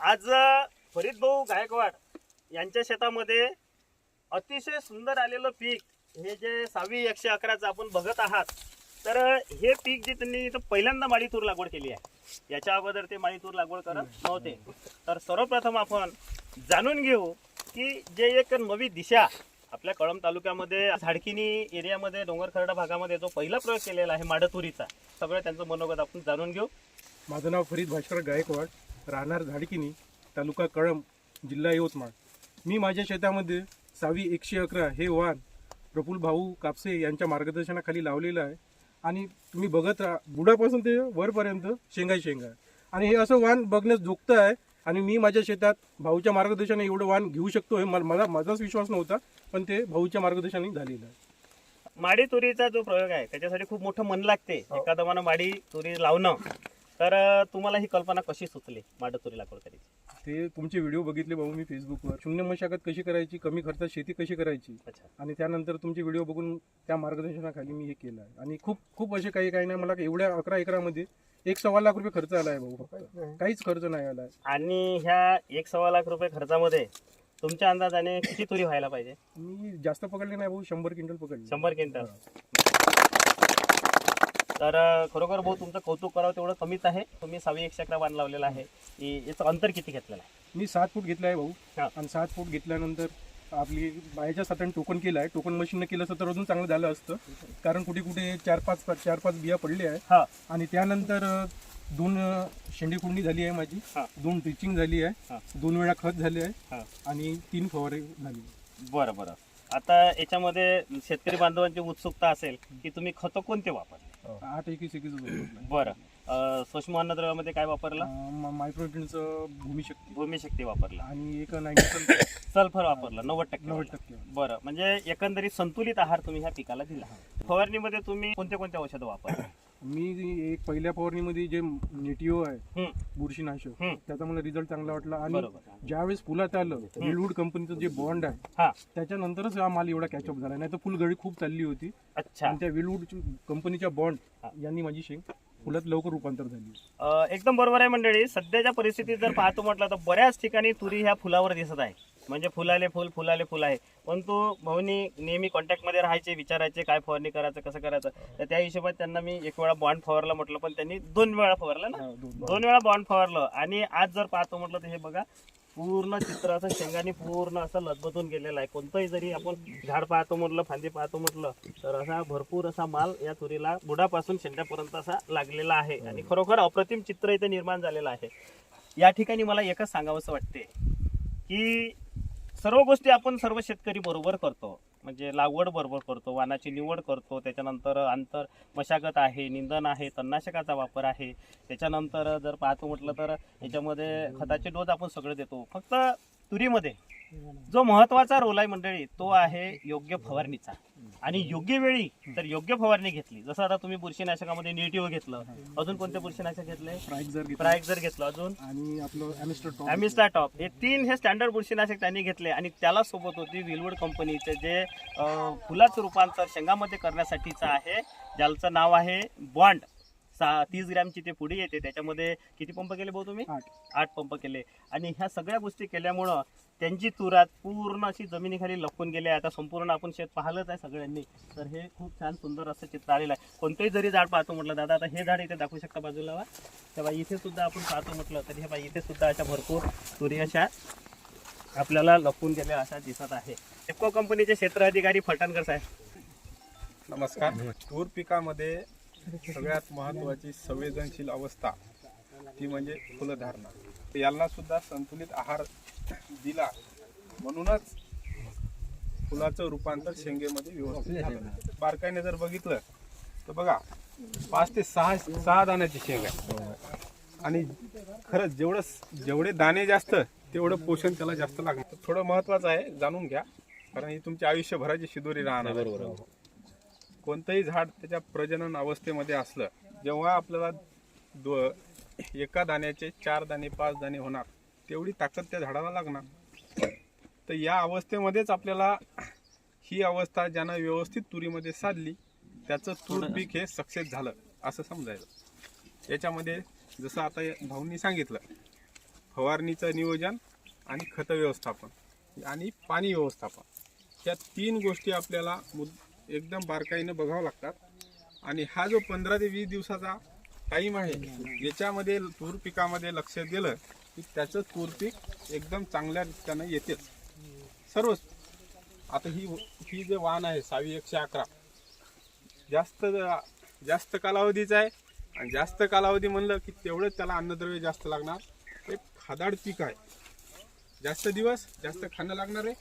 आज फरीद भाऊ गायकवाड यांच्या शेतामध्ये अतिशय सुंदर आलेलं पीक हे जे 6-111 आपण बघत आहात. तर हे पीक जे त्यांनी पहिल्यांदा माळी तूर लागवड केली आहे. याच्या अगोदर ते माळी तूर लागवड करत नव्हते. तर सर्वप्रथम आपण जाणून घेऊ की जे एक नवी दिशा आपल्या कळंब तालुक्यामध्ये झाडकिनी एरियामध्ये डोंगरखर्डा भागामध्ये जो पहिला प्रयोग केलेला आहे माडतुरीचा, सगळं त्यांचं मनोगत आपण जाणून घेऊ. माझं नाव फरीद भास्कर गायकवाड, राहणार झाडकिनी, तालुका कळंब, जिल्हा यवतमाळ. मी माझ्या शेतामध्ये 6-111 हे वाण प्रफुल्ल भाऊ कापसे यांच्या मार्गदर्शनाखाली लावलेलं आहे. आणि तुम्ही बघत राहा, बुडापासून ते वरपर्यंत शेंगा शेंगा. आणि हे असं वाण बघण्यास जोगतं आहे. आणि मी माझ्या शेतात भाऊच्या मार्गदर्शनाने एवढं वाण घेऊ शकतो हे माझाच विश्वास नव्हता, पण ते भाऊच्या मार्गदर्शनाने झालेलं आहे. माडी तुरीचा जो प्रयोग आहे त्याच्यासाठी खूप मोठं मन लागते एका दमानं माडी तुरी लावणं. तर तुम्हाला ही कल्पना कशी सुचली माडी तुरी लागवड करायची? ते तुमचे व्हिडिओ बघितले भाऊ मी फेसबुकवर. शून्य मशागत कशी करायची, कमी खर्चात शेती कशी करायची, आणि त्यानंतर तुमचे व्हिडिओ बघून त्या मार्गदर्शनाखाली मी हे केलं आहे. आणि खूप असे काही नाही, मला एवढ्या 11 एकरामध्ये 1.25 लाख रुपये खर्च आला आहे भाऊ. काहीच खर्च नाही आला आहे. आणि ह्या 1.25 लाख रुपये खर्चामध्ये तुमच्या अंदाजाने किती तुरी व्हायला पाहिजे? मी जास्त पकडले नाही भाऊ, 100 क्विंटल पकडले. 100 क्विंटल. तर खरोखर भाऊ तुमचं कौतुक करावं तेवढं कमीच आहे. तुम्ही 6-111 वाण लावलेला आहे. याचं अंतर किती घेतलेलं आहे? मी 7 फूट घेतलं आहे भाऊ. हा. आणि 7 फूट घेतल्यानंतर आपली बायाच्या साठाने टोकन केलं आहे. टोकन मशीनने केलं असतं तर अजून चांगलं झालं असतं, कारण कुठे कुठे 4-5 बिया पडल्या आहेत. हा. आणि त्यानंतर 2 शेंडी कुंडी झाली आहे माझी. हा. 2 ड्रिचिंग झाली आहे. 2 वेळा खत झाले आहे. आणि 3 फवारे झाली. बरं बरं. आता याच्यामध्ये शेतकरी बांधवांची उत्सुकता असेल की तुम्ही खतं कोणते वापरले? 8-21-21. बरं. सूक्ष्म अन्नद्रव्यामध्ये काय वापरला? मायक्रोन्यूट्रियनचं भूमिशक्ती वापरला. आणि एक 90% सल्फर वापरला 90%. 90%. बरं, म्हणजे एकंदरीत संतुलित आहार तुम्ही ह्या पिकाला दिला. फवारणीमध्ये तुम्ही कोणते कोणते औषधं वापरले? मी एक पहिल्या फवारणीमध्ये जे नेटिओ आहे बुरशीनाशक, हम्म. त्याचा मला रिझल्ट चांगला वाटला. आणि बरोबर. ज्यावेळेस फुलात आलं विलवूड कंपनीचं जे बॉन्ड आहे, हा. त्याच्यानंतरच हा माल एवढा कॅचअप झाला. नाही तर फुलगळी खूप चालली होती. अच्छा. आणि त्या विलवूड कंपनीच्या बॉन्ड यांनी माझी शेंग फुलात लवकर रूपांतर झाली. एकदम बरोबर आहे मंडळी. सध्याच्या परिस्थितीत जर पाहतो म्हटलं तर बऱ्याच ठिकाणी तुरी ह्या फुलावर दिसत आहे. म्हणजे फुलाले फुल आहे. परंतु भाऊनी नेहमी कॉन्टॅक्टमध्ये राहायचे, विचारायचे काय फवारणी करायचं, कसं करायचं. तर त्या हिशोबात त्यांना मी 1 वेळा बॉन्ड फवारला म्हटलं, पण त्यांनी 2 वेळा फवारलं ना. 2 वेळा बॉन्ड फवारलं. आणि आज जर पाहतो म्हटलं तर हे बघा, पूर्ण चित्र असं शेंगाने पूर्ण असं लदबदून गेलेलं आहे. कोणतंही जरी आपण झाड पाहतो म्हटलं, फांदी पाहतो म्हटलं तर असा भरपूर असा माल या तुरीला बुडापासून शेंड्यापर्यंत असा लागलेला आहे. आणि खरोखर अप्रतिम चित्र इथे निर्माण झालेलं आहे. या ठिकाणी मला एकच सांगावंसं वाटते की सर्व गोष्टी आपण सर्व शेतकरी बरोबर करतो. म्हणजे लागवड बरोबर करतो, वाणाची निवड करतो, त्याच्यानंतर आंतर मशागत आहे, निंदन आहे, तणनाशकाचा वापर आहे. त्याच्यानंतर जर पाहतो म्हटलं तर याच्यामध्ये खताचे डोस आपण सगळं देतो. फक्त तुरीमध्ये जो महत्वाचा रोल आहे मंडळी, तो आहे योग्य फवारणीचा. आणि योग्य वेळी तर योग्य फवारणी घेतली. जसं आता तुम्ही बुरशीनाशकामध्ये नेटिओ घेतलं, अजून कोणते बुरशीनाशक घेतले? प्रायझर घेतलं, अजून आणि आपलं ॲमिस्टा टॉप. हे 3 हे स्टँडर्ड बुरशीनाशक त्यांनी घेतले. आणि त्याला सोबत होती विलवूड कंपनीचे जे फुलाचं रूपांतर शेंगामध्ये करण्यासाठीचं आहे, ज्याचं नाव आहे बॉन्ड. 30 ग्रॅमची ते पुडी येते. त्याच्यामध्ये किती पंप केले भाऊ तुम्ही? 8 पंप केले. आणि ह्या सगळ्या गोष्टी केल्यामुळं त्यांची तुरात पूर्ण अशी जमिनीखाली लपवून गेली आहे. आता संपूर्ण आपण शेत पाहिलंच आहे सगळ्यांनी. तर हे खूप छान सुंदर असं चित्र आलेलं आहे. कोणतंही जरी झाड पाहतो म्हटलं, दादा आता हे झाड इथे दाखवू शकता बाजूला, तेव्हा इथे सुद्धा आपण पाहतो म्हटलं तर हे इथे सुद्धा अशा भरपूर तुरी अशा आपल्याला लपवून गेल्या अशा दिसत आहे. इफको कंपनीचे क्षेत्र अधिकारी फलटणकर साहेब, नमस्कार. तूर पिकामध्ये सगळ्यात महत्त्वाची संवेदनशील अवस्था ती म्हणजे फुलधारणा. याला सुद्धा संतुलित आहार दिला म्हणूनच फुलाचं रूपांतर शेंगेमध्ये व्यवस्थित झालं. बारकाईने जर बघितलं तर बघा 5 ते 6 दाण्याची शेंग आहे. आणि खरंच जेवढे दाणे जास्त तेवढं पोषण त्याला जास्त लागतं. थोडं महत्त्वाचं आहे, जाणून घ्या, कारण ही तुमच्या आयुष्यभराची शिदोरी राहणार. बरोबर. कोणतंही झाड त्याच्या प्रजनन अवस्थेमध्ये असलं, जेव्हा आपल्याला एका दाण्याचे 4 दाणे 5 दाणे होणार, तेवढी ताकद त्या झाडाला लागणार. तर या अवस्थेमध्येच आपल्याला ही अवस्था ज्यानं व्यवस्थित तुरीमध्ये साधली त्याचं तूर पीक हे सक्सेस झालं असं समजायचं. याच्यामध्ये जसं आता भाऊंनी सांगितलं, फवारणीचं नियोजन आणि खत व्यवस्थापन आणि पाणी व्यवस्थापन, या 3 गोष्टी आपल्याला एकदम बारकाईनं बघावं लागतात. आणि हा जो 15 ते 20 दिवसाचा टाईम आहे, याच्यामध्ये तूर पिकामध्ये लक्ष दिलं की त्याचं तूर पीक एकदम चांगल्या रीतीनं येतेच सर्वच. आता ही जे वाण आहे 111 जास्त कालावधीचं आहे, आणि जास्त कालावधी म्हणलं की तेवढंच त्याला अन्नद्रव्य जास्त लागणार. एक खादाड पीक आहे, जास्त दिवस जास्त खाणं लागणार आहे,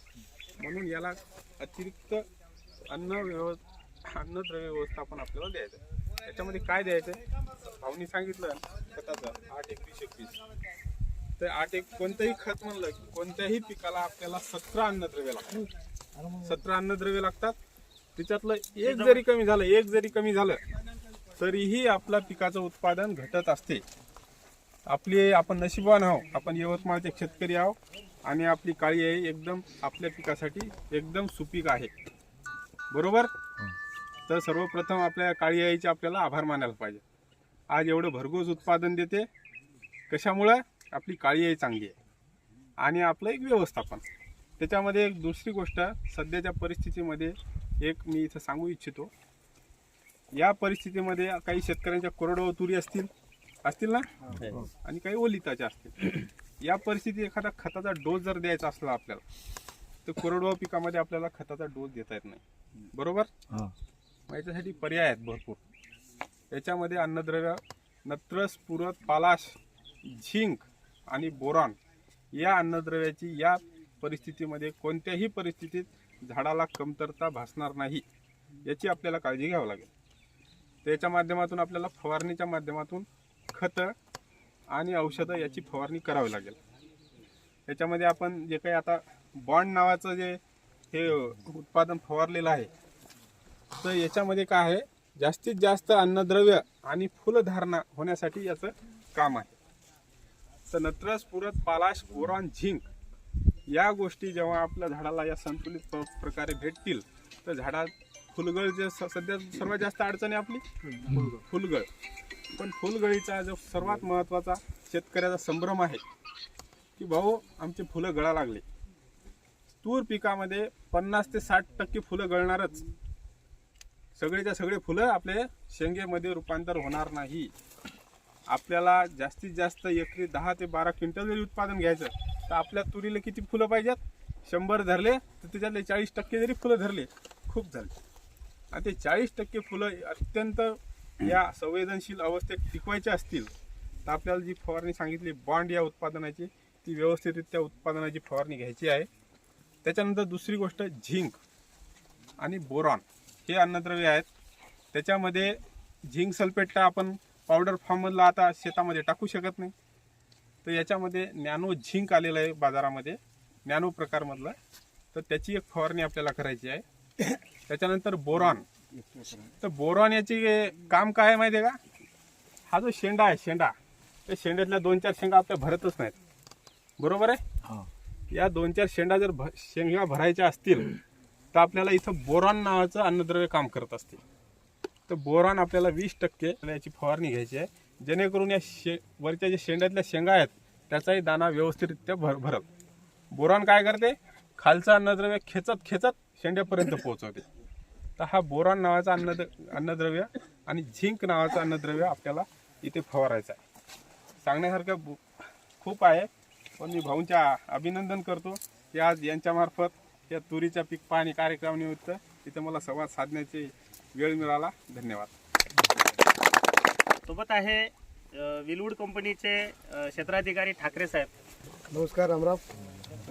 म्हणून याला अतिरिक्त अन्नद्रव्य व्यवस्थापन आपल्याला द्यायचं. त्याच्यामध्ये काय द्यायचं, भाऊनी सांगितलं खताचं 8-21-21. तर 8 कोणतंही खत म्हणलं की कोणत्याही पिकाला आपल्याला 17 अन्नद्रव्य लागतात. 17 अन्नद्रव्य लागतात. त्याच्यातलं एक जरी कमी झालं तरीही आपल्या पिकाचं उत्पादन घटत असते. आपण नशिबवान आहोत, आपण यवतमाळचे शेतकरी आहोत, आणि आपली काळी आई एकदम आपल्या पिकासाठी एकदम सुपीक आहे. बरोबर. तर सर्वप्रथम आपल्या काळी आईचे आपल्याला आभार मानायला पाहिजे. आज एवढं भरघोस उत्पादन देते, कशामुळं? आपली काळी आई चांगली आहे आणि आपलं एक व्यवस्थापन. त्याच्यामध्ये एक दुसरी गोष्ट सध्याच्या परिस्थितीमध्ये एक मी इथं सांगू इच्छितो. या परिस्थितीमध्ये काही शेतकऱ्यांच्या कोरडवाहू तुरी असतील ना, आणि काही ओलिताच्या असतील. या परिस्थितीत एखादा खताचा डोस जर द्यायचा असला आपल्याला, तर कोरडवाहू पिकामध्ये आपल्याला खताचा डोस देता येत नाही. बरोबर. याच्यासाठी पर्याय आहेत भरपूर. याच्यामध्ये अन्नद्रव्य नत्र, स्फुरद, पालाश, झिंक आणि बोरॉन या अन्नद्रव्याची या परिस्थितीमध्ये कोणत्याही परिस्थितीत झाडाला कमतरता भासणार नाही, याची आपल्याला काळजी घ्यावी लागेल. त्याच्या माध्यमातून आपल्याला फवारणीच्या माध्यमातून खतं आणि औषधं याची फवारणी करावी लागेल. याच्यामध्ये आपण जे काही आता बॉन्ड नावाचं जे हे उत्पादन फवारलेलं आहे, तर याच्यामध्ये काय आहे, जास्तीत जास्त अन्नद्रव्य आणि फुलधारणा होण्यासाठी याचं काम आहे. तर नत्र, स्फुरद, पालाश, बोरॉन, झिंक या गोष्टी जेव्हा आपल्या झाडाला या संतुलित प्रकारे भेटतील, तर झाडात फुलगळ जे सध्या सर्वात जास्त अडचण आहे आपली फुलगळ. पण फुलगळीचा जो सर्वात महत्त्वाचा शेतकऱ्याचा संभ्रम आहे की भाऊ आमचे फुलं गळा लागले. तूर पिकामध्ये 50 ते 60% फुलं गळणारच. सगळेच्या सगळे फुलं आपले शेंगेमध्ये रूपांतर होणार नाही. आपल्याला जास्तीत जास्त एकरी 10 ते 12 क्विंटल जरी उत्पादन घ्यायचं, तर आपल्या तुरीला किती फुलं पाहिजेत? 100 धरले तर त्याच्यातले 40% जरी फुलं धरले खूप झाले. आणि ते 40% फुलं अत्यंत या संवेदनशील अवस्थेत टिकवायचे असतील, तर आपल्याला जी फवारणी सांगितली बॉन्ड या उत्पादनाची, ती व्यवस्थितरित्या उत्पादनाची फवारणी घ्यायची आहे. त्याच्यानंतर दुसरी गोष्ट झिंक आणि बोरॉन हे अन्नद्रव्य आहेत. त्याच्यामध्ये झिंक सल्फेट आपण पावडर फॉर्ममधला आता शेतामध्ये टाकू शकत नाही. तर याच्यामध्ये नॅनो झिंक आलेलं आहे बाजारामध्ये, नॅनो प्रकारमधलं. तर त्याची एक फवारणी आपल्याला करायची आहे. त्याच्यानंतर बोरॉन. तर बोरॉन याची काम काय आहे माहिती आहे का? हा जो शेंडा आहे, शेंडा, त्या शेंड्यातल्या 2-4 शेंगा आपल्या भरतच नाहीत. बरोबर आहे. या 2-4 शेंडा जर शेंगा भरायच्या असतील, तर आपल्याला इथं बोरॉन नावाचं अन्नद्रव्य काम करत असते. तर बोरॉन आपल्याला 20% याची फवारणी घ्यायची आहे, जेणेकरून या वरच्या जे शेंड्यातल्या शेंगा आहेत त्याचाही दाना व्यवस्थितरित्या भरल. बोरॉन काय करते? खालचं अन्नद्रव्य खेचत शेंड्यापर्यंत पोहोचवते. तर हा बोरॉन नावाचा अन्नद्रव्य आणि झिंक नावाचं अन्नद्रव्य आपल्याला इथे फवारायचं आहे. सांगण्यासारखं खूप आहे, पण मी भाऊंच्या अभिनंदन करतो की आज यांच्यामार्फत या तुरीच्या पीक पाहणी कार्यक्रमानिमित्त इथं मला संवाद साधण्याची वेळ मिळाला. धन्यवाद. सोबत आहे विलवूड कंपनीचे क्षेत्राधिकारी ठाकरे साहेब. नमस्कार रामराव.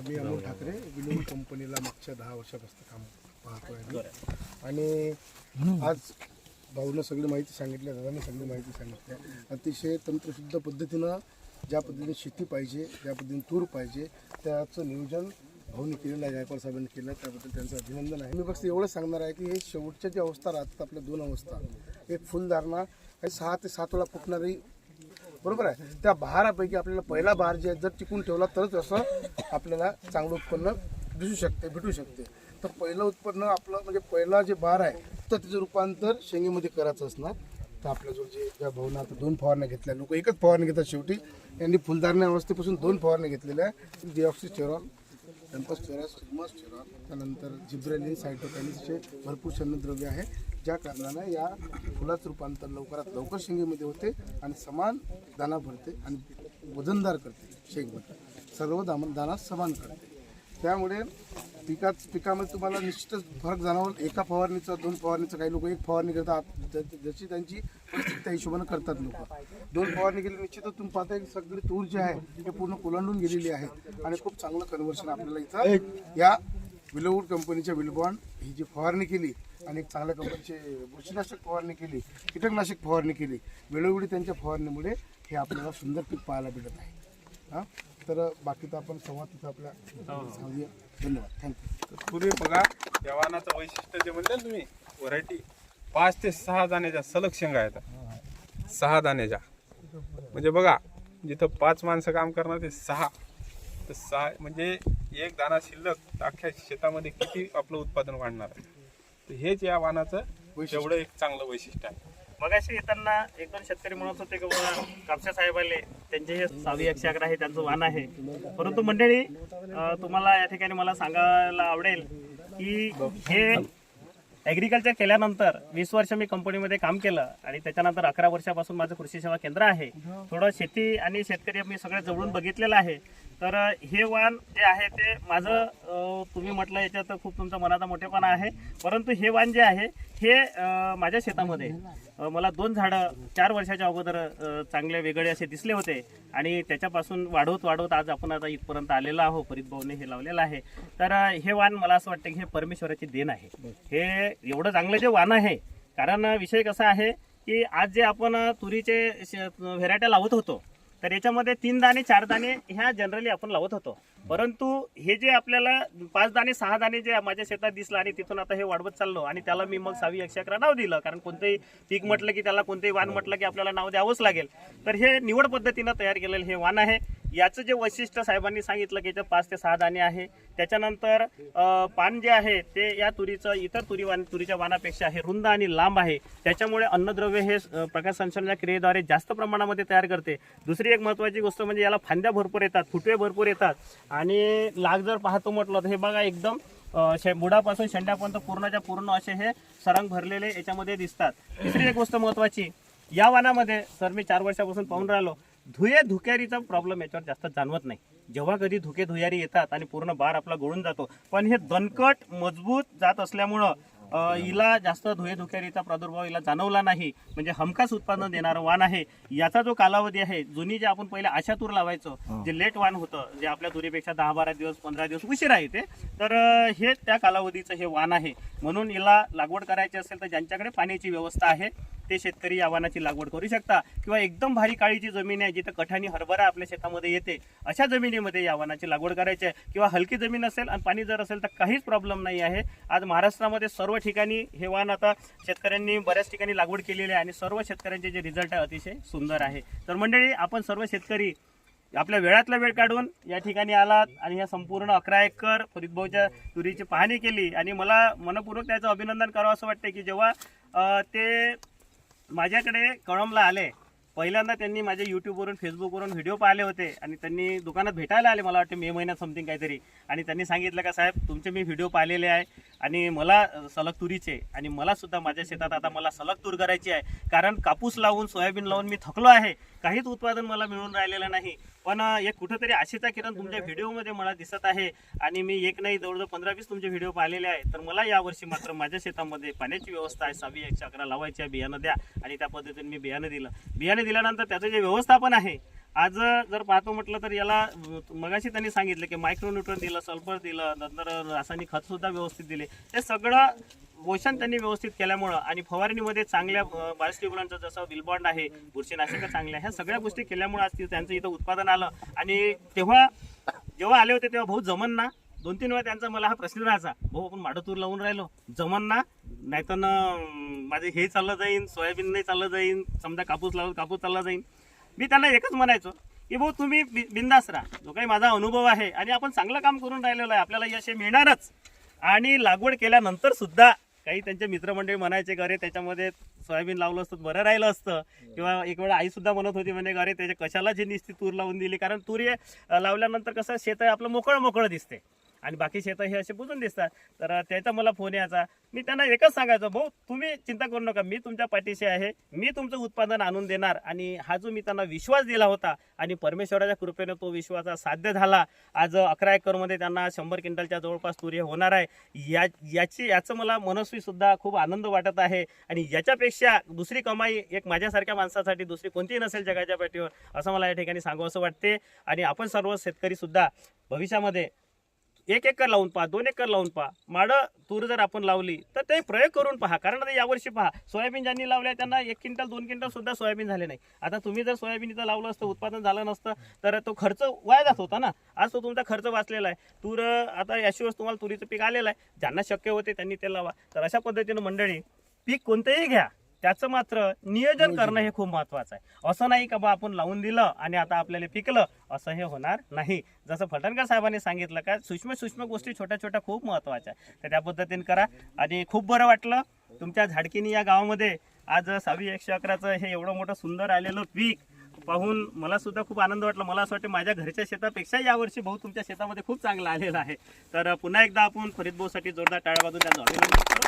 मी अमोल ठाकरे, विलवूड कंपनीला मागच्या 10 वर्षापासून काम पाहतो आहे. आणि आज भाऊनं सगळी माहिती सांगितली, दादाने सगळी माहिती सांगितली. अतिशय तंत्रशुद्ध पद्धतीनं ज्या पद्धतीने शेती पाहिजे, ज्या पद्धतीने तूर पाहिजे, त्याचं नियोजन भाऊनी केलेलं आहे, गायकवाड साहेबांनी केलं, त्याबद्दल त्यांचं अभिनंदन आहे. मी फक्त एवढं सांगणार आहे की हे शेवटच्या ज्या अवस्था राहतात आपल्या 2 अवस्था, एक फुलधारणा, 6 ते 7 वेळा फुटणारी, बरोबर आहे, त्या बहारापैकी आपल्याला पहिला बहार जे जर टिकून ठेवला तरच असं आपल्याला चांगलं उत्पन्न भेटू शकते. तर पहिलं उत्पन्न आपलं म्हणजे पहिला जे बहार आहे तर त्याचं रूपांतर शेंगेमध्ये करायचं असणार. तर आपल्याजवळ जे ज्या भाऊनं आता 2 फवारण्या घेतल्या, लोक एकच फवारणी घेतात शेवटी. यांनी फुलधारण्या अवस्थेपासून 2 फवारण्या घेतलेल्या आहे. डिऑक्सिस्टेरॉल, टेम्पोस्टेरॉल, सिग्मोस्टेरॉल, त्यानंतर जिब्रेलिन, सायटोकाइनिन असे भरपूर शनद्रव्य आहे, ज्या कारणानं या फुलाचं रूपांतर लवकरात लवकर शेंगेमध्ये होते आणि समान दाना भरते आणि वजनदार करते. शेंगभर सर्व दाना समान करते. त्यामुळे पिकामध्ये तुम्हाला निश्चितच फरक जाणवल. एका फवारणीचं 2 फवारणीचं, काही लोक 1 फवारणी करतात, जशी त्यांची परिस्थिती त्या हिशोबानं करतात लोक. 2 फवारणी केली निश्चितच तुम्ही पाहताय की सगळी तूर जी आहे ते पूर्ण कोलांडून गेलेली आहे आणि खूप चांगलं कन्व्हर्शन आपल्याला इथं या विलोवूड कंपनीच्या विलबॉन्ड ही जी फवारणी केली आणि एक चांगल्या कंपनीचे बुरशीनाशक फवारणी केली, कीटकनाशक फवारणी केली, वेळोवेळी त्यांच्या फवारणीमुळे हे आपल्याला सुंदर पीक पाहायला भेटत आहे. हां, तर बाकीचा आपण संवाद तिथं आपल्या सांगूया. धन्यवाद, थँक्यू. पूर्वी बघा या वाहनाचं वैशिष्ट्य जे म्हणलं तुम्ही, व्हरायटी 5 ते 6 दाण्याच्या सलग शेंगा येतात. 6 दाण्याच्या म्हणजे बघा, जिथं 5 माणसं काम करणार ते 6, तर 6 म्हणजे एक दाना शिल्लक तर अख्ख्या शेतामध्ये किती आपलं उत्पादन वाढणार आहे. तर हेच या वाहनाचं एवढं एक चांगलं वैशिष्ट्य आहे. मगाशी येताना 1-2 शेतकरी म्हणत होते की बाबा कापसे साहेब आले, त्यांचे हे 6-111 आहे, त्यांचं वाण आहे. परंतु मंडळी, तुम्हाला या ठिकाणी मला सांगायला आवडेल की हे ॲग्रिकल्चर केल्यानंतर 20 वर्ष मी कंपनीमध्ये काम केलं आणि त्याच्यानंतर 11 वर्षापासून माझं कृषी सेवा केंद्र आहे. थोडं शेती आणि शेतकरी मी सगळं जवळून बघितलेलं आहे. तर हे वाण जे आहे ते माझं, तुम्ही म्हटलं याच्यात खूप तुमचा मनाचा मोठेपणा आहे, परंतु हे वाण जे आहे हे माझ्या शेतामध्ये मला 2 झाडं 4 वर्षाच्या अगोदर चांगले वेगळे असे दिसले होते आणि त्याच्यापासून वाढवत आज आपण आता इथपर्यंत आलेलो आहोत. फरीद भाऊने हे लावलेलं आहे. तर हे वाण मला असं वाटतं की हे परमेश्वराची देण आहे. हे एवढं चांगलं जे वाण आहे, कारण विषय कसा आहे की आज जे आपण तुरीचे व्हेरायट्या लावत होतो, तर याच्यामध्ये 3 दाणे 4 दाणे ह्या जनरली आपण लावत होतो. परंतु हे जे आपल्याला 5 दाणे 6 दाणे जे माझ्या शेतात दिसलं आणि तिथून आता हे वाढवत चाललो आणि त्याला मी मग 6-111 नाव दिलं. कारण कोणतेही पीक म्हटलं की त्याला कोणतेही वाण म्हटलं की आपल्याला नाव द्यावंच लागेल. तर हे निवड पद्धतीनं तयार केलेलं हे वाण आहे. याचं जे वैशिष्ट्य साहेबांनी सांगितलं की याच्यात 5 ते 6 दाणे आहे. त्याच्यानंतर पान जे आहे ते या तुरीचं इतर तुरीच्या वाणापेक्षा हे रुंद आणि लांब आहे. त्याच्यामुळे अन्नद्रव्य हे प्रकाश संश्लेषणाच्या क्रियेद्वारे जास्त प्रमाणामध्ये तयार करते. दुसरी एक महत्त्वाची गोष्ट म्हणजे याला फांद्या भरपूर येतात, फुटवे भरपूर येतात आणि लाग जर पाहतो म्हटलं तर हे बघा एकदम बुडापासून शेंड्यापर्यंत पूर्णच्या पूर्ण असे हे सरंग भरलेले याच्यामध्ये दिसतात. तिसरी एक गोष्ट महत्त्वाची, या वाणामध्ये सर मी 4 वर्षापासून पाहून राहिलो, धुक्यारीचा प्रॉब्लेम याच्यावर जास्त जाणवत नाही. जेव्हा कधी धुयारी येतात आणि पूर्ण बार आपला गळून जातो, पण हे दणकट मजबूत जात असल्यामुळं हिला जास्त धुक्यारीचा प्रादुर्भाव हिला जाणवला नाही. म्हणजे हमखास उत्पादन देणारं वाण आहे. याचा जो कालावधी आहे, जुनी जे आपण पहिले आशा तूर लावायचो, जे लेट वाण होतं, जे आपल्या तुरीपेक्षा 10-12 दिवस 15 दिवस उशिरा येते, तर हे त्या कालावधीचं हे वाण आहे. म्हणून हिला लागवड करायची असेल तर ज्यांच्याकडे पाण्याची व्यवस्था आहे ते शेतकरी या वाणाची लागवड करू शकता. किंवा एकदम भारी काळीची जमीन आहे, जिथं कठाणी हरभरा आपल्या शेतामध्ये येते, अशा जमिनीमध्ये या वाणाची लागवड करायची आहे. किंवा हलकी जमीन असेल आणि पाणी जर असेल तर काहीच प्रॉब्लेम नाही आहे. आज महाराष्ट्रामध्ये सर्व ठिकाणी हे वाण आता शेतकऱ्यांनी बऱ्याच ठिकाणी लागवड केलेली आहे आणि सर्व शेतकऱ्यांचे जे रिझल्ट आहे अतिशय सुंदर आहे. तर मंडळी, आपण सर्व शेतकरी आपल्या वेळातला वेळ काढून या ठिकाणी आलात आणि ह्या संपूर्ण 11 एकर फरीदभाऊच्या तुरीची पाहणी केली आणि मला मनपूर्वक त्याचं अभिनंदन करावं असं वाटतं की जेव्हा ते माझ्याकडे कळमला आले, पहिल्यांदा त्यांनी माझ्या यूट्यूबवरून फेसबुकवरून व्हिडिओ पाहिले होते आणि त्यांनी दुकानात भेटायला आले, मला वाटतं मे महिन्यात समथिंग काहीतरी, आणि त्यांनी सांगितलं का साहेब तुमचे मी व्हिडिओ पाहिलेले आहे आणि मला सलग तुरीचे आणि मला सुद्धा माझ्या शेतात आता मला सलग तूर करायची आहे. कारण कापूस लावून सोयाबीन लावून मी थकलो आहे, काहीच उत्पादन मला मिळून राहिलेलं नाही. पण एक कुठंतरी आशेचा किरण तुमच्या व्हिडिओमध्ये मला दिसत आहे आणि मी एक नाही जवळजवळ 15-20 तुमचे व्हिडिओ पाहिलेले आहे. तर मला यावर्षी मात्र माझ्या शेतामध्ये पाण्याची व्यवस्था आहे, 6-111 लावायची आहे, बियाणं द्या. आणि त्या पद्धतीने मी बियाणं दिलं. बियाणं दिल्यानंतर त्याचं जे व्यवस्थापन आहे, आज जर पाहतो म्हटलं तर याला मगाशी त्यांनी सांगितलं की मायक्रोन्यूट्रन दिलं, सल्फर दिलं, नंतर रासायनिक खत सुद्धा व्यवस्थित दिले. हे सगळं पोषण त्यांनी व्यवस्थित केल्यामुळं आणि फवारणीमध्ये चांगल्या बायोस्टिम्युलंटचं जसं विलबॉन्ड आहे, बुरशीनाशकं चांगल्या, ह्या सगळ्या गोष्टी केल्यामुळे आज त्यांचं इथं उत्पादन आलं. आणि जेव्हा आले होते तेव्हा भाऊ जमन ना, 2-3 वेळा त्यांचा मला हा प्रश्न राहायचा, भाऊ आपण माडतूर लावून राहिलो, जमन ना, नाहीतर माझे हे चाललं जाईन, सोयाबीन नाही चाललं जाईन, समजा कापूस चालला जाईन. मी त्यांना एकच म्हणायचो की भाऊ तुम्ही बिंदास राहा, जो काही माझा अनुभव आहे आणि आपण चांगलं काम करून राहिलेलो आहे, आपल्याला यश मिळणारच. आणि लागवड केल्यानंतर सुद्धा काही त्यांचे मित्रमंडळी म्हणायचे अरे त्याच्यामध्ये सोयाबीन लावलं असतं तर बरं राहिलं असतं, किंवा एक वेळ आई सुद्धा म्हणत होती म्हणजे अरे त्याच्या कशाला जी निस्ती तूर लावून दिली, कारण तूर हे लावल्यानंतर कसं शेत आपलं मोकळं दिसते आणि बाकी शेतं हे असे बुजून दिसतात. तर त्याचा मला फोन यायचा. मी त्यांना एकच सांगायचो, भाऊ तुम्ही चिंता करू नका, मी तुमच्या पाठीशी आहे, मी तुमचं उत्पादन आणून देणार. आणि हा जो मी त्यांना विश्वास दिला होता आणि परमेश्वराच्या कृपेने तो विश्वास साध्य झाला. आज 11 एकरमध्ये त्यांना 100 क्विंटलच्या जवळपास तूर हे होणार आहे. याचं मला मनस्वी सुद्धा खूप आनंद वाटत आहे. आणि याच्यापेक्षा दुसरी कमाई एक माझ्यासारख्या माणसासाठी दुसरी कोणतीही नसेल जगाच्या पाठीवर, असं मला या ठिकाणी सांगावं असं वाटते. आणि आपण सर्व शेतकरी सुद्धा भविष्यामध्ये 1 एकर लावून पहा, 2 एकर लावून पहा, माडं तूर जर आपण लावली तर ते प्रयोग करून पहा. कारण आता यावर्षी पहा, सोयाबीन ज्यांनी लावल्या त्यांना 1 क्विंटल 2 क्विंटल सुद्धा सोयाबीन झाले नाही. आता तुम्ही जर सोयाबीन इथं लावलं असतं, उत्पादन झालं नसतं तर तो खर्च वाया जात होता ना. आज तो तुमचा खर्च वाचलेला आहे. तूर आता याशिवाय तुम्हाला तुरीचं पीक आलेलं आहे, ज्यांना शक्य होते त्यांनी ते लावा. तर अशा पद्धतीनं मंडळी पीक कोणतंही घ्या, त्याचं मात्र नियोजन करणं हे खूप महत्त्वाचं आहे. असं नाही का बा आपण लावून दिलं आणि आता आपल्याला पिकलं, असं हे होणार नाही. जसं फलटणकर साहेबांनी सांगितलं का सूक्ष्म गोष्टी छोट्या खूप महत्त्वाच्या आहेत, तर त्या पद्धतीने करा. आणि खूप बरं वाटलं तुमच्या झाडकिनी या गावामध्ये आज 111चं हे एवढं मोठं सुंदर आलेलं पीक पाहून मला सुद्धा खूप आनंद वाटला. मला असं वाटतं माझ्या घरच्या शेतापेक्षा यावर्षी भाऊ तुमच्या शेतामध्ये खूप चांगलं आलेलं आहे. तर पुन्हा एकदा आपण फरीद भाऊसाठी जोरदार टाळ्या वाजवून त्यांचं अभिनंदन करू.